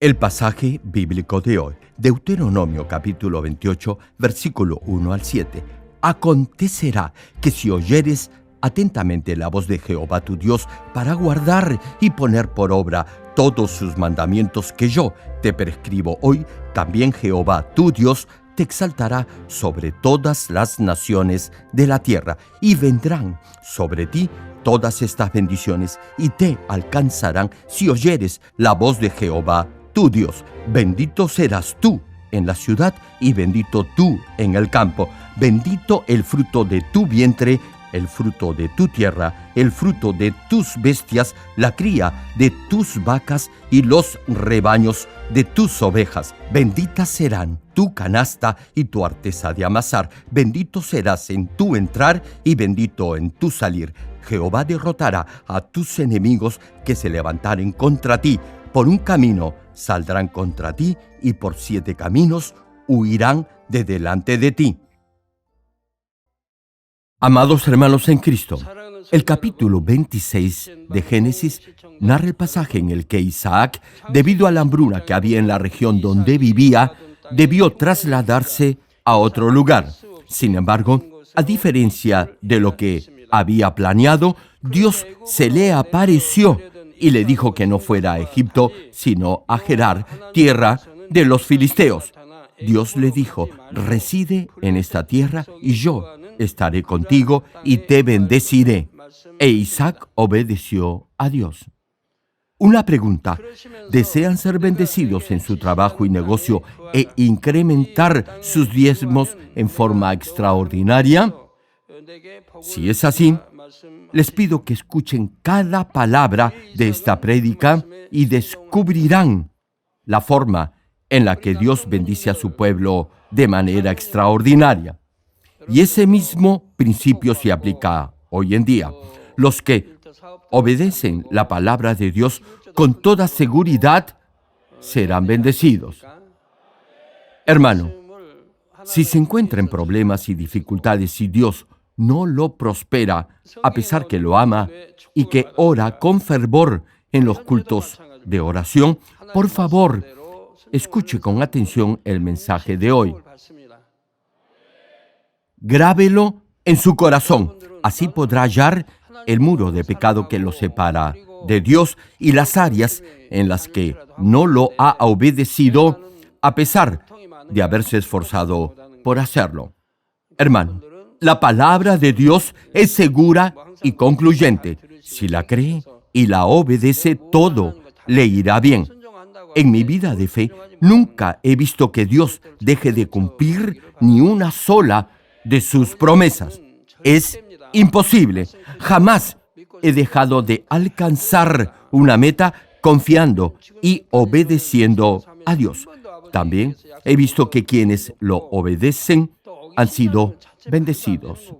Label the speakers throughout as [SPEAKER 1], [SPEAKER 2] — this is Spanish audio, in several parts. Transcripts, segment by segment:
[SPEAKER 1] El pasaje bíblico de hoy, Deuteronomio capítulo 28, versículo 1 al 7. Acontecerá que si oyeres atentamente la voz de Jehová tu Dios para guardar y poner por obra todos sus mandamientos que yo te prescribo hoy, también Jehová tu Dios te exaltará sobre todas las naciones de la tierra, y vendrán sobre ti todas estas bendiciones, y te alcanzarán si oyeres la voz de Jehová tu Dios. Bendito serás tú en la ciudad, y bendito tú en el campo. Bendito el fruto de tu vientre, el fruto de tu tierra, el fruto de tus bestias, la cría de tus vacas y los rebaños de tus ovejas. Benditas serán tu canasta y tu arteza de amasar. Bendito serás en tu entrar y bendito en tu salir. Jehová derrotará a tus enemigos que se levantaren contra ti. Por un camino saldrán contra ti, y por 7 caminos huirán de delante de ti. Amados hermanos en Cristo, el capítulo 26 de Génesis narra el pasaje en el que Isaac, debido a la hambruna que había en la región donde vivía, debió trasladarse a otro lugar. Sin embargo, a diferencia de lo que había planeado, Dios se le apareció y le dijo que no fuera a Egipto, sino a Gerar, tierra de los filisteos. Dios le dijo: reside en esta tierra y yo estaré contigo y te bendeciré. E Isaac obedeció a Dios. Una pregunta: ¿desean ser bendecidos en su trabajo y negocio e incrementar sus diezmos en forma extraordinaria? Si es así, les pido que escuchen cada palabra de esta prédica y descubrirán la forma en la que Dios bendice a su pueblo de manera extraordinaria. Y ese mismo principio se aplica hoy en día. Los que obedecen la palabra de Dios con toda seguridad serán bendecidos. Hermano, si se encuentra en problemas y dificultades y Dios no lo prospera, a pesar que lo ama y que ora con fervor en los cultos de oración, por favor, escuche con atención el mensaje de hoy. Grábelo en su corazón. Así podrá hallar el muro de pecado que lo separa de Dios y las áreas en las que no lo ha obedecido, a pesar de haberse esforzado por hacerlo. Hermano, la palabra de Dios es segura y concluyente. Si la cree y la obedece, todo le irá bien. En mi vida de fe, nunca he visto que Dios deje de cumplir ni una sola de sus promesas. Es imposible. Jamás he dejado de alcanzar una meta confiando y obedeciendo a Dios. También he visto que quienes lo obedecen han sido bendecidos.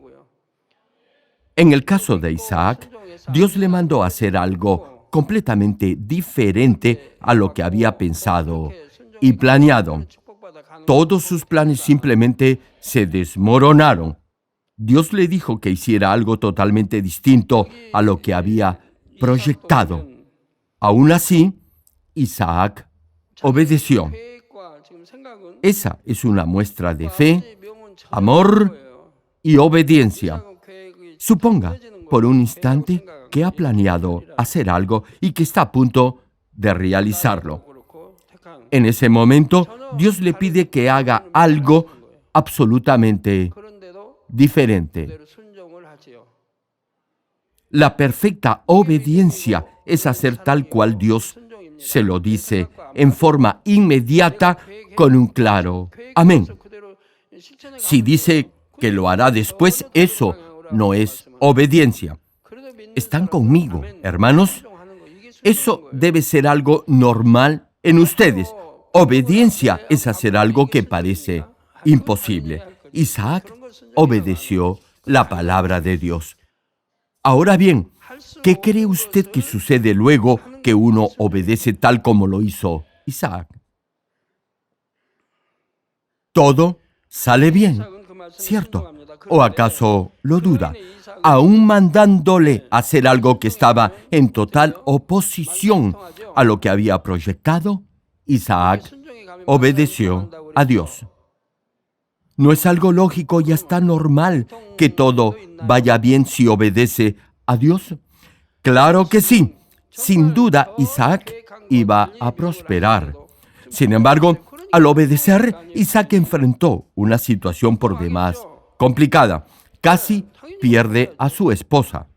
[SPEAKER 1] En el caso de Isaac, Dios le mandó a hacer algo completamente diferente a lo que había pensado y planeado. Todos sus planes simplemente se desmoronaron. Dios le dijo que hiciera algo totalmente distinto a lo que había proyectado. Aún así, Isaac obedeció. Esa es una muestra de fe, amor y obediencia. Suponga por un instante que ha planeado hacer algo y que está a punto de realizarlo. En ese momento, Dios le pide que haga algo absolutamente diferente. La perfecta obediencia es hacer tal cual Dios se lo dice en forma inmediata con un claro amén. Si dice que lo hará después, eso no es obediencia. ¿Están conmigo, hermanos? Eso debe ser algo normal en ustedes. Obediencia es hacer algo que parece imposible. Isaac obedeció la palabra de Dios. Ahora bien, ¿qué cree usted que sucede luego que uno obedece tal como lo hizo Isaac? Todo sale bien, ¿cierto? ¿O acaso lo duda? Aún mandándole hacer algo que estaba en total oposición a lo que había proyectado, Isaac obedeció a Dios. ¿No es algo lógico y hasta normal que todo vaya bien si obedece a Dios? Claro que sí. Sin duda, Isaac iba a prosperar. Sin embargo, al obedecer, Isaac enfrentó una situación por demás complicada. Casi pierde a su esposa.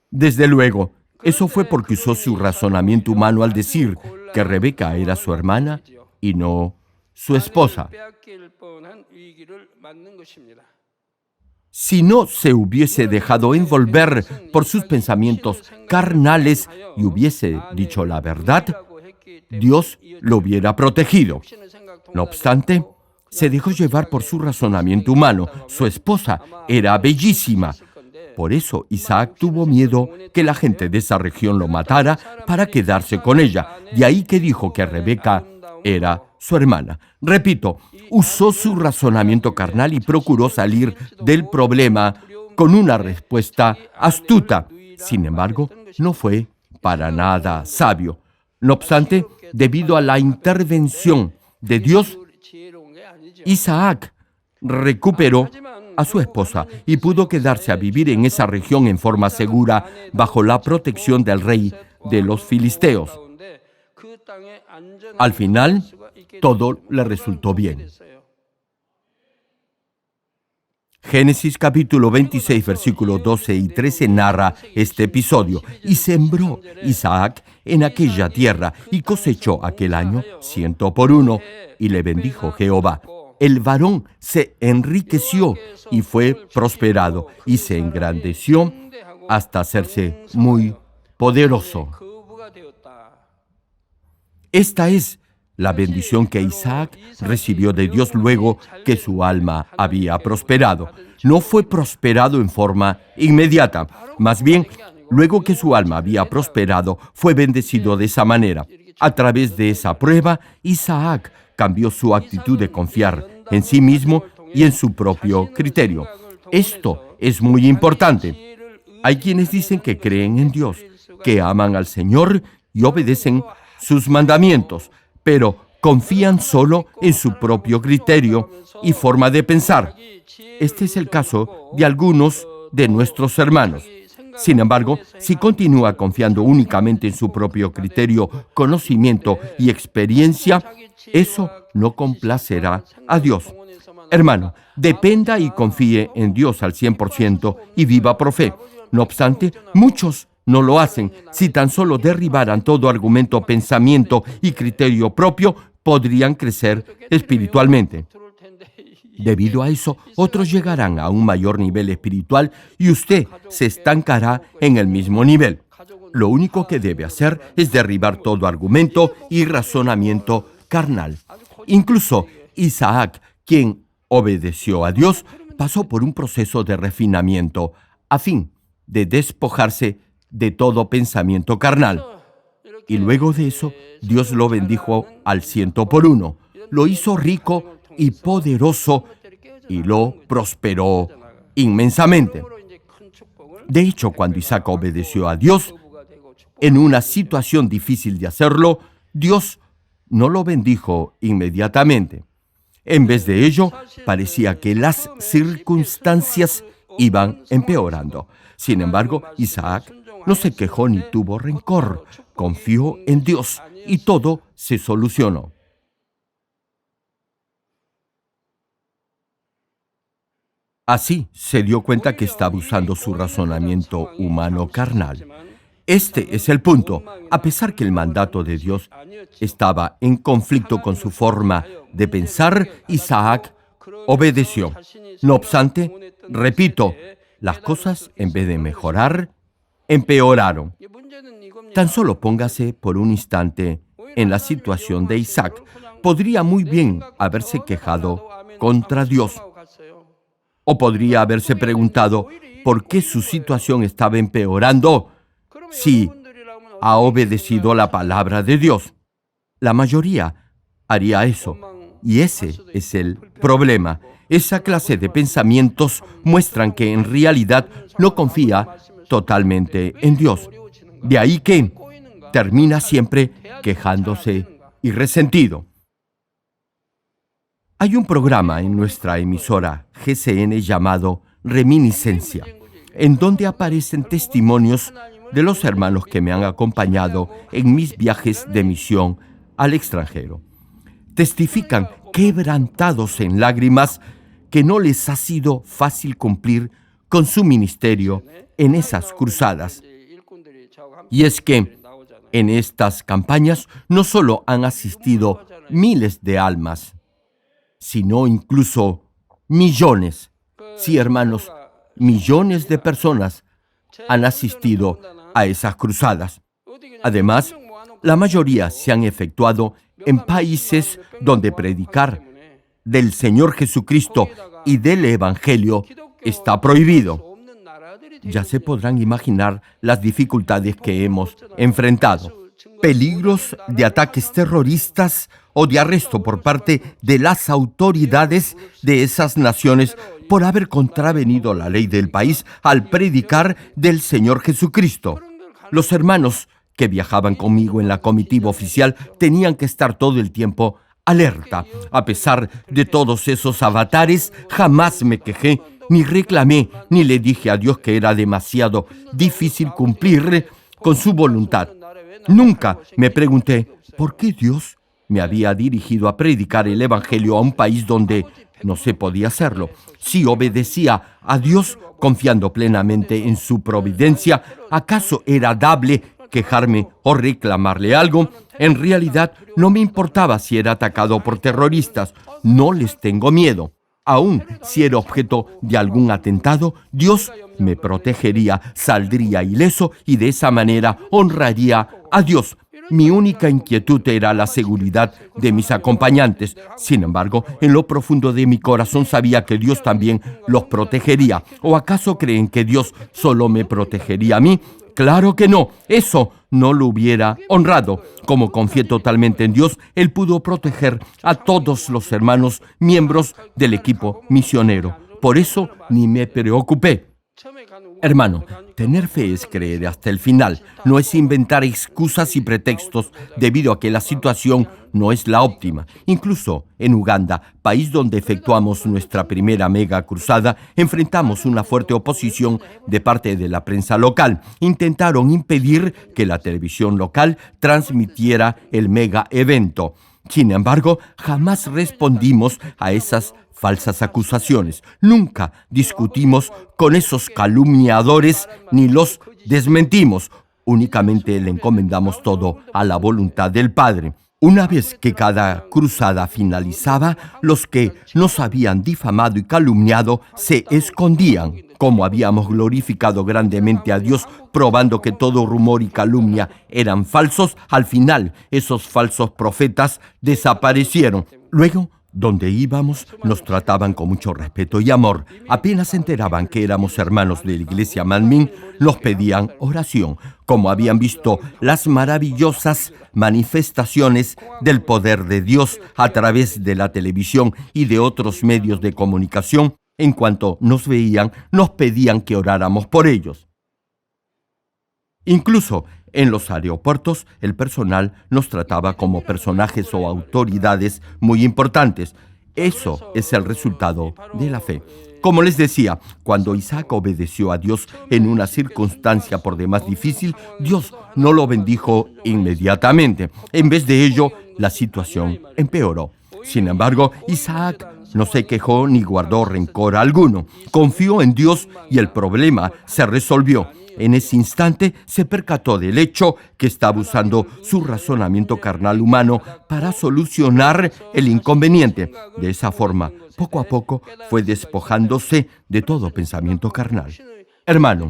[SPEAKER 1] Desde luego, eso fue porque usó su razonamiento humano al decir que Rebeca era su hermana y no su esposa. Si no se hubiese dejado envolver por sus pensamientos carnales y hubiese dicho la verdad, Dios lo hubiera protegido. No obstante, se dejó llevar por su razonamiento humano. Su esposa era bellísima. Por eso Isaac tuvo miedo que la gente de esa región lo matara para quedarse con ella. De ahí que dijo que Rebeca era su hermana. Repito, usó su razonamiento carnal y procuró salir del problema con una respuesta astuta. Sin embargo, no fue para nada sabio. No obstante, debido a la intervención de Dios, Isaac recuperó a su esposa y pudo quedarse a vivir en esa región en forma segura bajo la protección del rey de los filisteos. Al final, todo le resultó bien. Génesis capítulo 26, versículos 12 y 13 narra este episodio. Y sembró Isaac en aquella tierra y cosechó aquel año 100 por 1, y le bendijo Jehová. El varón se enriqueció y fue prosperado y se engrandeció hasta hacerse muy poderoso. Esta es la bendición que Isaac recibió de Dios luego que su alma había prosperado. No fue prosperado en forma inmediata, más bien, luego que su alma había prosperado, fue bendecido de esa manera. A través de esa prueba, Isaac cambió su actitud de confiar en sí mismo y en su propio criterio. Esto es muy importante. Hay quienes dicen que creen en Dios, que aman al Señor y obedecen sus mandamientos, pero confían solo en su propio criterio y forma de pensar. Este es el caso de algunos de nuestros hermanos. Sin embargo, si continúa confiando únicamente en su propio criterio, conocimiento y experiencia, eso no complacerá a Dios. Hermano, dependa y confíe en Dios al 100% y viva por fe. No obstante, muchos no lo hacen. Si tan solo derribaran todo argumento, pensamiento y criterio propio, podrían crecer espiritualmente. Debido a eso, otros llegarán a un mayor nivel espiritual y usted se estancará en el mismo nivel. Lo único que debe hacer es derribar todo argumento y razonamiento carnal. Incluso Isaac, quien obedeció a Dios, pasó por un proceso de refinamiento a fin de despojarse de todo pensamiento carnal. Y luego de eso, Dios lo bendijo al 100 por 1. Lo hizo rico y poderoso y lo prosperó inmensamente. De hecho, cuando Isaac obedeció a Dios, en una situación difícil de hacerlo, Dios no lo bendijo inmediatamente. En vez de ello, parecía que las circunstancias iban empeorando. Sin embargo, Isaac no se quejó ni tuvo rencor, confió en Dios y todo se solucionó. Así se dio cuenta que estaba usando su razonamiento humano carnal. Este es el punto. A pesar que el mandato de Dios estaba en conflicto con su forma de pensar, Isaac obedeció. No obstante, repito, las cosas, en vez de mejorar, empeoraron. Tan solo póngase por un instante en la situación de Isaac. Podría muy bien haberse quejado contra Dios. O podría haberse preguntado por qué su situación estaba empeorando si ha obedecido la palabra de Dios. La mayoría haría eso. Y ese es el problema. Esa clase de pensamientos muestran que en realidad no confía totalmente en Dios. De ahí que termina siempre quejándose y resentido. Hay un programa en nuestra emisora GCN llamado Reminiscencia, en donde aparecen testimonios de los hermanos que me han acompañado en mis viajes de misión al extranjero. Testifican quebrantados en lágrimas que no les ha sido fácil cumplir con su ministerio en esas cruzadas. Y es que en estas campañas no solo han asistido miles de almas, sino incluso millones. Sí, hermanos, millones de personas han asistido a esas cruzadas. Además, la mayoría se han efectuado en países donde predicar del Señor Jesucristo y del Evangelio está prohibido. Ya se podrán imaginar las dificultades que hemos enfrentado. Peligros de ataques terroristas o de arresto por parte de las autoridades de esas naciones por haber contravenido la ley del país al predicar del Señor Jesucristo. Los hermanos que viajaban conmigo en la comitiva oficial tenían que estar todo el tiempo alerta. A pesar de todos esos avatares, jamás me quejé, ni reclamé, ni le dije a Dios que era demasiado difícil cumplir con su voluntad. Nunca me pregunté por qué Dios me había dirigido a predicar el Evangelio a un país donde no se podía hacerlo. Si obedecía a Dios confiando plenamente en su providencia, ¿acaso era dable quejarme o reclamarle algo? En realidad no me importaba si era atacado por terroristas. No les tengo miedo. Aún si era objeto de algún atentado, Dios me protegería, saldría ileso y de esa manera honraría a Dios. Mi única inquietud era la seguridad de mis acompañantes. Sin embargo, en lo profundo de mi corazón sabía que Dios también los protegería. ¿O acaso creen que Dios solo me protegería a mí? Claro que no, eso no lo hubiera honrado. Como confié totalmente en Dios, Él pudo proteger a todos los hermanos miembros del equipo misionero. Por eso ni me preocupé. Hermano, tener fe es creer hasta el final, no es inventar excusas y pretextos debido a que la situación no es la óptima. Incluso en Uganda, país donde efectuamos nuestra primera mega cruzada, enfrentamos una fuerte oposición de parte de la prensa local. Intentaron impedir que la televisión local transmitiera el mega evento. Sin embargo, jamás respondimos a esas falsas acusaciones. Nunca discutimos con esos calumniadores ni los desmentimos. Únicamente le encomendamos todo a la voluntad del Padre. Una vez que cada cruzada finalizaba, los que nos habían difamado y calumniado se escondían. Como habíamos glorificado grandemente a Dios, probando que todo rumor y calumnia eran falsos, al final esos falsos profetas desaparecieron. Luego, donde íbamos, nos trataban con mucho respeto y amor. Apenas se enteraban que éramos hermanos de la iglesia Manmin, nos pedían oración. Como habían visto las maravillosas manifestaciones del poder de Dios a través de la televisión y de otros medios de comunicación, en cuanto nos veían, nos pedían que oráramos por ellos. Incluso en los aeropuertos, el personal nos trataba como personajes o autoridades muy importantes. Eso es el resultado de la fe. Como les decía, cuando Isaac obedeció a Dios en una circunstancia por demás difícil, Dios no lo bendijo inmediatamente. En vez de ello, la situación empeoró. Sin embargo, Isaac no se quejó ni guardó rencor alguno. Confió en Dios y el problema se resolvió. En ese instante se percató del hecho que estaba usando su razonamiento carnal humano para solucionar el inconveniente. De esa forma, poco a poco, fue despojándose de todo pensamiento carnal. Hermano,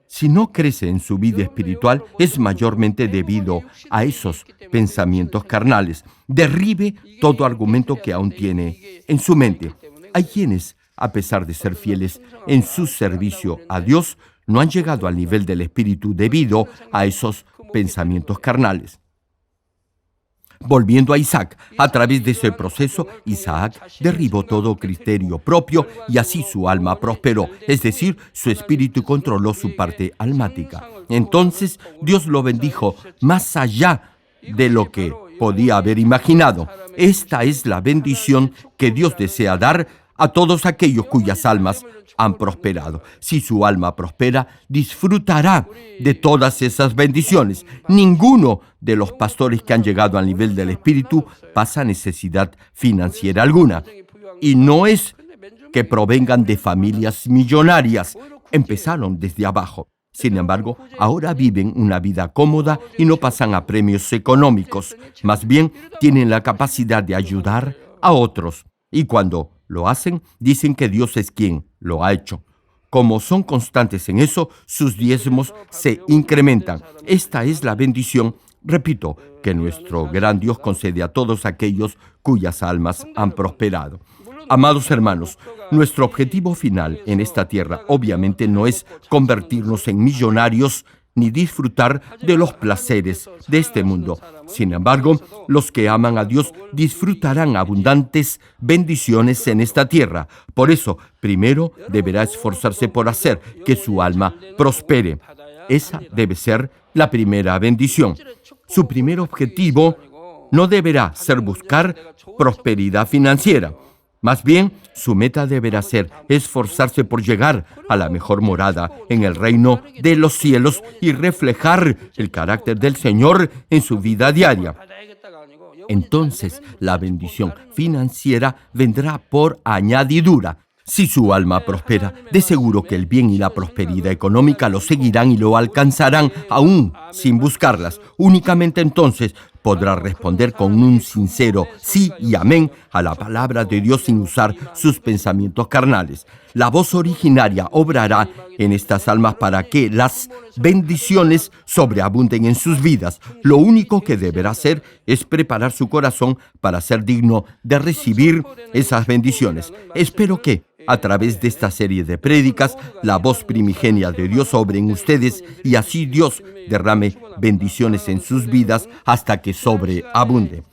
[SPEAKER 1] si no crece en su vida espiritual, es mayormente debido a esos pensamientos carnales. Derribe todo argumento que aún tiene en su mente. Hay quienes, a pesar de ser fieles en su servicio a Dios, no han llegado al nivel del Espíritu debido a esos pensamientos carnales. Volviendo a Isaac, a través de ese proceso, Isaac derribó todo criterio propio y así su alma prosperó, es decir, su espíritu controló su parte almática. Entonces Dios lo bendijo más allá de lo que podía haber imaginado. Esta es la bendición que Dios desea dar a todos aquellos cuyas almas han prosperado. Si su alma prospera, disfrutará de todas esas bendiciones. Ninguno de los pastores que han llegado al nivel del Espíritu pasa necesidad financiera alguna. Y no es que provengan de familias millonarias. Empezaron desde abajo. Sin embargo, ahora viven una vida cómoda y no pasan a premios económicos. Más bien, tienen la capacidad de ayudar a otros. Y cuando lo hacen, dicen que Dios es quien lo ha hecho. Como son constantes en eso, sus diezmos se incrementan. Esta es la bendición, repito, que nuestro gran Dios concede a todos aquellos cuyas almas han prosperado. Amados hermanos, nuestro objetivo final en esta tierra obviamente no es convertirnos en millonarios ni disfrutar de los placeres de este mundo. Sin embargo, los que aman a Dios disfrutarán abundantes bendiciones en esta tierra. Por eso, primero deberá esforzarse por hacer que su alma prospere. Esa debe ser la primera bendición. Su primer objetivo no deberá ser buscar prosperidad financiera. Más bien, su meta deberá ser esforzarse por llegar a la mejor morada en el reino de los cielos y reflejar el carácter del Señor en su vida diaria. Entonces, la bendición financiera vendrá por añadidura. Si su alma prospera, de seguro que el bien y la prosperidad económica lo seguirán y lo alcanzarán aún sin buscarlas. Únicamente entonces podrá responder con un sincero sí y amén a la palabra de Dios sin usar sus pensamientos carnales. La voz originaria obrará en estas almas para que las bendiciones sobreabunden en sus vidas. Lo único que deberá hacer es preparar su corazón para ser digno de recibir esas bendiciones. Espero que, a través de esta serie de prédicas, la voz primigenia de Dios obre en ustedes y así Dios derrame bendiciones en sus vidas hasta que sobreabunde.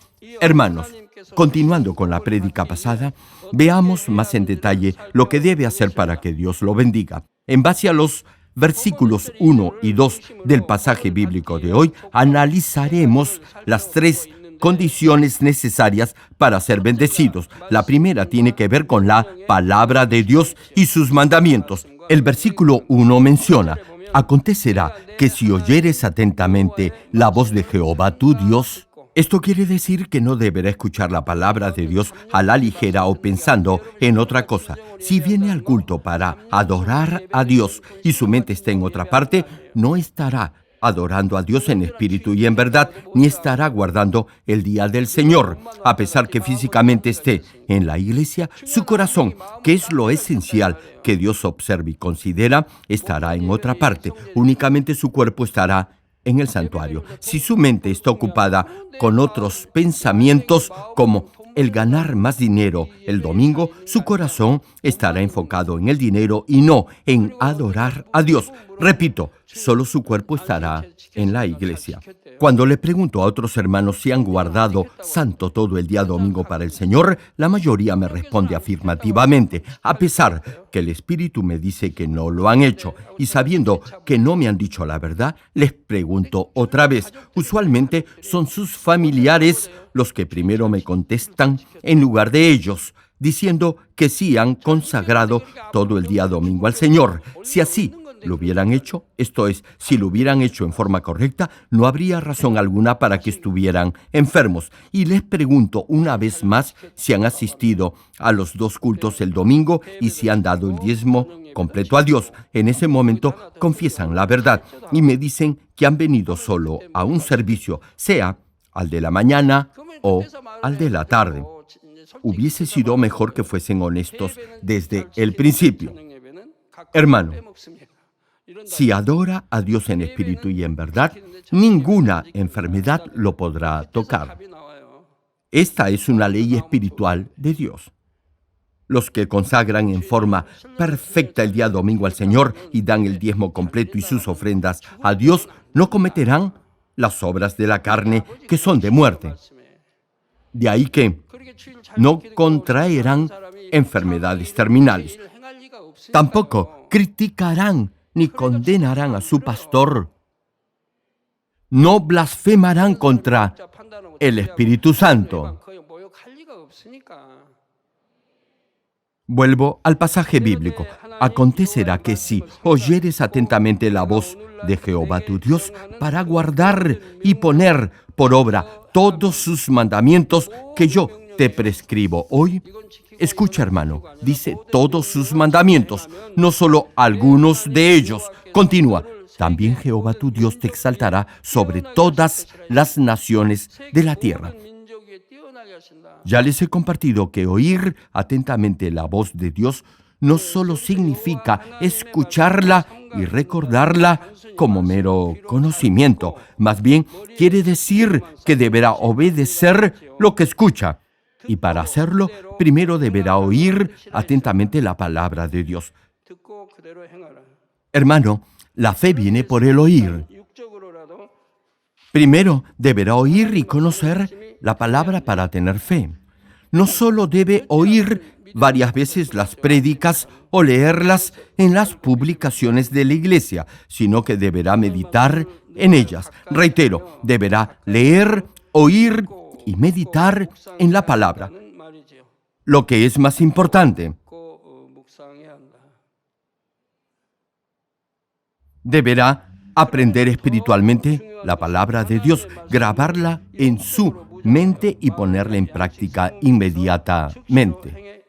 [SPEAKER 1] Hermanos, continuando con la prédica pasada, veamos más en detalle lo que debe hacer para que Dios lo bendiga. En base a los versículos 1 y 2 del pasaje bíblico de hoy, analizaremos las tres condiciones necesarias para ser bendecidos. La primera tiene que ver con la palabra de Dios y sus mandamientos. El versículo 1 menciona: acontecerá que si oyeres atentamente la voz de Jehová tu Dios. Esto quiere decir que no deberá escuchar la palabra de Dios a la ligera o pensando en otra cosa. Si viene al culto para adorar a Dios y su mente está en otra parte, no estará adorando a Dios en espíritu y en verdad, ni estará guardando el día del Señor. A pesar que físicamente esté en la iglesia, su corazón, que es lo esencial que Dios observa y considera, estará en otra parte. Únicamente su cuerpo estará en el santuario. Si su mente está ocupada con otros pensamientos como el ganar más dinero el domingo, su corazón estará enfocado en el dinero y no en adorar a Dios. Repito, solo su cuerpo estará en la iglesia. Cuando le pregunto a otros hermanos si han guardado santo todo el día domingo para el Señor, la mayoría me responde afirmativamente, a pesar que el Espíritu me dice que no lo han hecho. Y sabiendo que no me han dicho la verdad, les pregunto otra vez. Usualmente son sus familiares los que primero me contestan en lugar de ellos, diciendo que sí han consagrado todo el día domingo al Señor. Si así lo hubieran hecho, esto es, si lo hubieran hecho en forma correcta, no habría razón alguna para que estuvieran enfermos. Y les pregunto una vez más si han asistido a los 2 cultos el domingo y si han dado el diezmo completo a Dios. En ese momento confiesan la verdad y me dicen que han venido solo a un servicio, sea al de la mañana o al de la tarde. Hubiese sido mejor que fuesen honestos desde el principio. Hermano, si adora a Dios en espíritu y en verdad, ninguna enfermedad lo podrá tocar. Esta es una ley espiritual de Dios. Los que consagran en forma perfecta el día domingo al Señor y dan el diezmo completo y sus ofrendas a Dios, no cometerán las obras de la carne que son de muerte. De ahí que no contraerán enfermedades terminales. Tampoco criticarán ni condenarán a su pastor. No blasfemarán contra el Espíritu Santo. Vuelvo al pasaje bíblico. Acontecerá que si oyeres atentamente la voz de Jehová tu Dios para guardar y poner por obra todos sus mandamientos que yo te prescribo hoy. Escucha, hermano, dice todos sus mandamientos, no solo algunos de ellos. Continúa. También Jehová tu Dios te exaltará sobre todas las naciones de la tierra. Ya les he compartido que oír atentamente la voz de Dios no solo significa escucharla y recordarla como mero conocimiento, más bien quiere decir que deberá obedecer lo que escucha. Y para hacerlo, primero deberá oír atentamente la palabra de Dios. Hermano, la fe viene por el oír. Primero deberá oír y conocer la palabra para tener fe. No solo debe oír varias veces las prédicas o leerlas en las publicaciones de la iglesia, sino que deberá meditar en ellas. Reitero, deberá leer, oír y meditar en la palabra. Lo que es más importante, deberá aprender espiritualmente la palabra de Dios, grabarla en su mente y ponerla en práctica inmediatamente.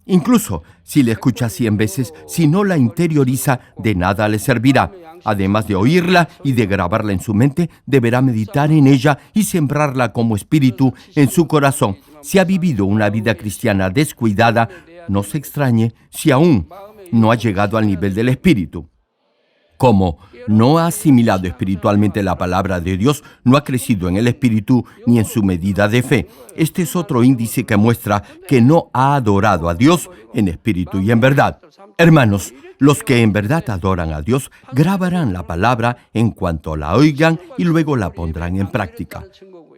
[SPEAKER 1] Incluso si la escucha 100 veces, si no la interioriza, de nada le servirá. Además de oírla y de grabarla en su mente, deberá meditar en ella y sembrarla como espíritu en su corazón. Si ha vivido una vida cristiana descuidada, no se extrañe si aún no ha llegado al nivel del espíritu. Como no ha asimilado espiritualmente la palabra de Dios, no ha crecido en el espíritu ni en su medida de fe. Este es otro índice que muestra que no ha adorado a Dios en espíritu y en verdad. Hermanos, los que en verdad adoran a Dios grabarán la palabra en cuanto la oigan y luego la pondrán en práctica.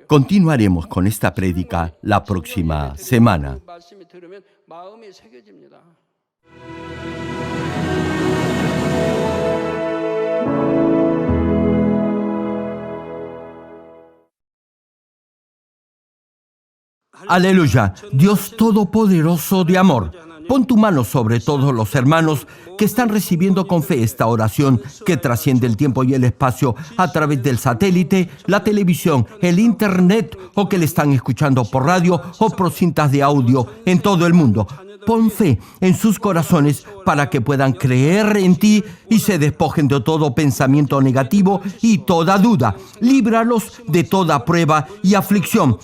[SPEAKER 1] Continuaremos con esta prédica la próxima semana. Aleluya, Dios Todopoderoso de amor. Pon tu mano sobre todos los hermanos que están recibiendo con fe esta oración que trasciende el tiempo y el espacio a través del satélite, la televisión, el internet o que le están escuchando por radio o por cintas de audio en todo el mundo. Pon fe en sus corazones para que puedan creer en ti y se despojen de todo pensamiento negativo y toda duda. Líbralos de toda prueba y aflicción.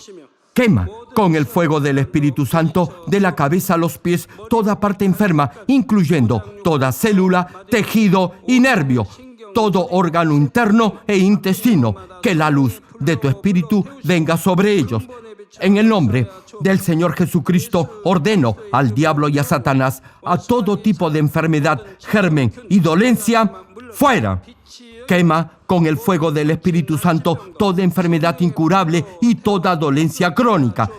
[SPEAKER 1] Quema con el fuego del Espíritu Santo de la cabeza a los pies toda parte enferma, incluyendo toda célula, tejido y nervio, todo órgano interno e intestino. Que la luz de tu Espíritu venga sobre ellos. En el nombre del Señor Jesucristo, ordeno al diablo y a Satanás, a todo tipo de enfermedad, germen y dolencia, fuera. Quema con el fuego del Espíritu Santo toda enfermedad incurable y toda dolencia crónica.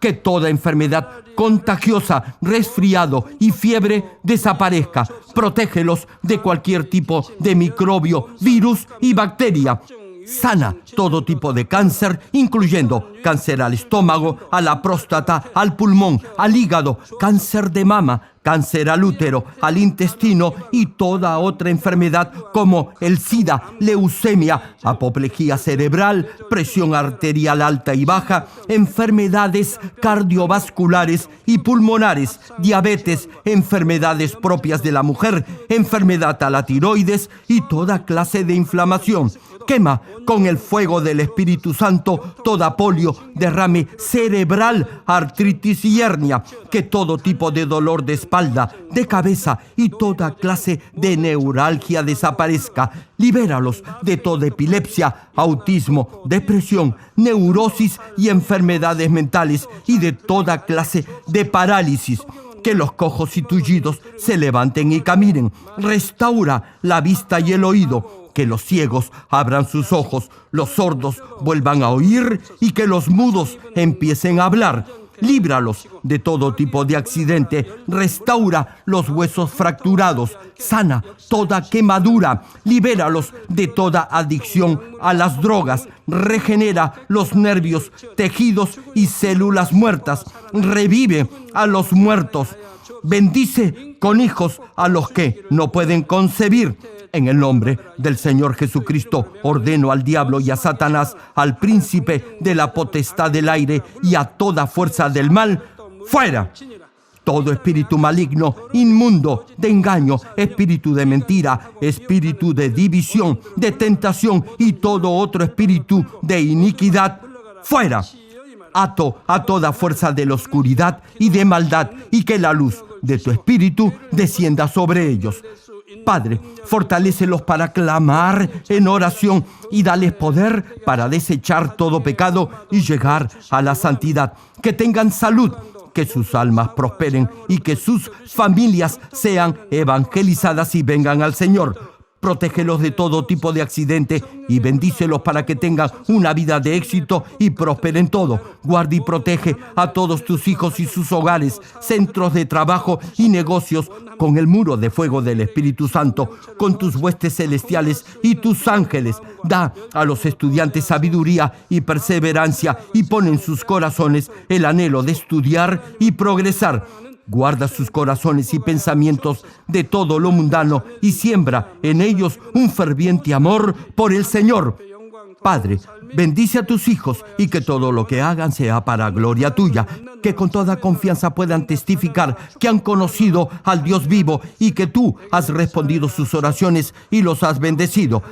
[SPEAKER 1] Que toda enfermedad contagiosa, resfriado y fiebre desaparezca. Protégelos de cualquier tipo de microbio, virus y bacteria. Sana todo tipo de cáncer, incluyendo cáncer al estómago, a la próstata, al pulmón, al hígado, cáncer de mama, cáncer al útero, al intestino y toda otra enfermedad como el SIDA, leucemia, apoplejía cerebral, presión arterial alta y baja, enfermedades cardiovasculares y pulmonares, diabetes, enfermedades propias de la mujer, enfermedad a la tiroides y toda clase de inflamación. Quema con el fuego del Espíritu Santo toda polio, derrame cerebral, artritis y hernia. Que todo tipo de dolor de espalda, de cabeza y toda clase de neuralgia desaparezca. Libéralos de toda epilepsia, autismo, depresión, neurosis y enfermedades mentales y de toda clase de parálisis. Que los cojos y tullidos se levanten y caminen. Restaura la vista y el oído. que los ciegos abran sus ojos, los sordos vuelvan a oír y que los mudos empiecen a hablar. Líbralos de todo tipo de accidente, restaura los huesos fracturados, sana toda quemadura, libéralos de toda adicción a las drogas, regenera los nervios, tejidos y células muertas, revive a los muertos, bendice con hijos a los que no pueden concebir. En el nombre del Señor Jesucristo, ordeno al diablo y a Satanás, al príncipe de la potestad del aire y a toda fuerza del mal, ¡fuera! Todo espíritu maligno, inmundo, de engaño, espíritu de mentira, espíritu de división, de tentación y todo otro espíritu de iniquidad, ¡fuera! Ato a toda fuerza de la oscuridad y de maldad, y que la luz de tu espíritu descienda sobre ellos. Padre, fortalécelos para clamar en oración y dales poder para desechar todo pecado y llegar a la santidad. Que tengan salud, que sus almas prosperen y que sus familias sean evangelizadas y vengan al Señor. Protégelos de todo tipo de accidente y bendícelos para que tengan una vida de éxito y prosperen todo. Guarda y protege a todos tus hijos y sus hogares, centros de trabajo y negocios con el muro de fuego del Espíritu Santo, con tus huestes celestiales y tus ángeles. Da a los estudiantes sabiduría y perseverancia y pon en sus corazones el anhelo de estudiar y progresar. Guarda sus corazones y pensamientos de todo lo mundano y siembra en ellos un ferviente amor por el Señor. Padre, bendice a tus hijos y que todo lo que hagan sea para gloria tuya, que con toda confianza puedan testificar que han conocido al Dios vivo y que tú has respondido sus oraciones y los has bendecido.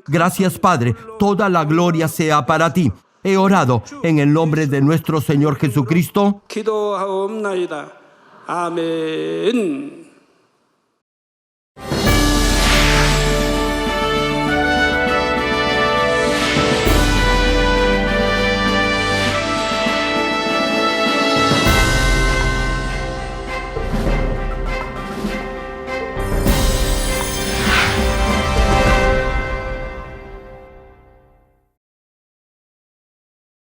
[SPEAKER 1] Gracias, Padre, toda la gloria sea para ti. He orado en el nombre de nuestro Señor Jesucristo.
[SPEAKER 2] 기도하옵나이다. 아멘.